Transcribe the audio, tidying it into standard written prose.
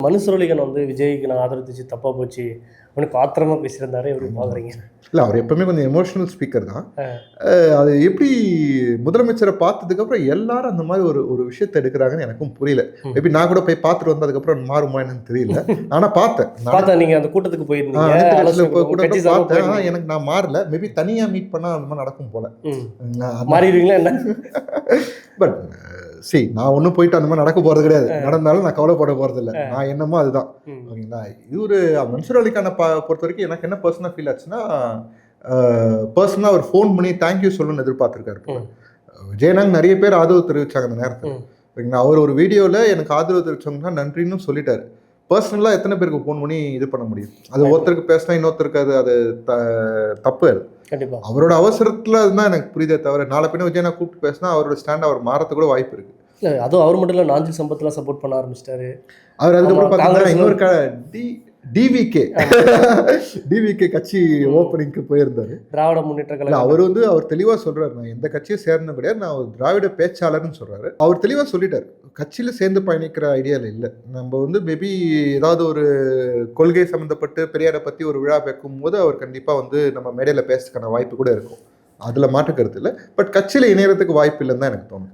மனுசுரலிகன் வந்து விஜய்க்கு நான் ஆதரவு தெரிவிச்சு தப்பா போச்சு அவனுக்கு ஆத்திரமா பேசியிருந்தாரு. எப்படி பாக்குறீங்க? இல்லை, அவர் எப்பவுமே கொஞ்சம் எமோஷனல் ஸ்பீக்கர் தான். அது எப்படி முதலமைச்சரை பார்த்ததுக்கப்புறம் எல்லாரும் அந்த மாதிரி ஒரு ஒரு விஷயத்தை எடுக்கிறாங்கன்னு எனக்கும் புரியல. மேபி நான் கூட போய் பார்த்துட்டு வந்ததுக்கப்புறம் மாறுமா என்னன்னு தெரியல. ஆனால் பார்த்தேன். நீங்க அந்த கூட்டத்துக்கு போயிருந்தீங்க. எனக்கு நான் மாறல. மேபி தனியா மீட் பண்ணா அந்த மாதிரி நடக்கும் போல. மாறிடுவீங்களா என்ன? பட் நான் ஒன்றும் போயிட்டு அந்த மாதிரி நடக்க போறது கிடையாது. நடந்தாலும் நான் கவலைப்பட போறது இல்லை. நான் என்னமோ அதுதான். ஓகேங்களா? இது ஒரு மன்சூர் அலிகானை பொறுத்த வரைக்கும் எனக்கு என்ன பர்சனலாக ஃபீல் ஆச்சுன்னா, பர்சனலாக அவர் ஃபோன் பண்ணி தேங்க்யூ சொல்லணும்னு எதிர்பார்த்துருக்காரு. விஜயநாங் நிறைய பேர் ஆதரவு தெரிவிச்சாங்க அந்த நேரத்தில். ஓகேங்களா? அவர் ஒரு வீடியோவில் எனக்கு ஆதரவு தெரிவிச்சவங்கன்னா நன்றின்னு சொல்லிட்டாரு. பர்சனலாக எத்தனை பேருக்கு ஃபோன் பண்ணி இது பண்ண முடியும்? அது ஒருத்தருக்கு பேசினா இன்னொருத்தருக்கு அது தப்பு. அது கண்டிப்பாக அவரோட அவசரத்தில் அதுதான் எனக்கு புரியுதே தவிர, நாளை பின்ன விஜயனா கூப்பிட்டு பேசினா அவரோட ஸ்டாண்ட் அவர் மாறத்து கூட வாய்ப்பு இருக்கு. இல்லை, அதுவும் அவர் மட்டும் இல்லை, நாஞ்சில் சம்பத்லாம் சப்போர்ட் பண்ண ஆரம்பிச்சிட்டாரு. அவர் அதுக்கப்புறம் பார்த்தீங்கன்னா இன்னொரு டிவிகே கட்சி ஓப்பனிங்க்கு போயிருந்தாரு. திராவிட முன்னேற்ற கழகம். அவர் வந்து அவர் தெளிவாக சொல்றாரு, நான் எந்த கட்சியை சேர்ந்த கிடையாது, நான் ஒரு திராவிட பேச்சாளர்னு சொல்றாரு. அவர் தெளிவாக சொல்லிட்டாரு, கட்சியில் சேர்ந்து பயணிக்கிற ஐடியாவில் இல்லை. நம்ம வந்து மேபி ஏதாவது ஒரு கொள்கை சம்மந்தப்பட்டு பெரியாரை பற்றி ஒரு விழா வைக்கும் போது அவர் கண்டிப்பாக வந்து நம்ம மேடையில் பேசுறதுக்கான வாய்ப்பு கூட இருக்கும். அதில் மாற்று கருத்து இல்லை. பட் கட்சியில் இணையறதுக்கு வாய்ப்பு இல்லைன்னு தான் எனக்கு தோணுது.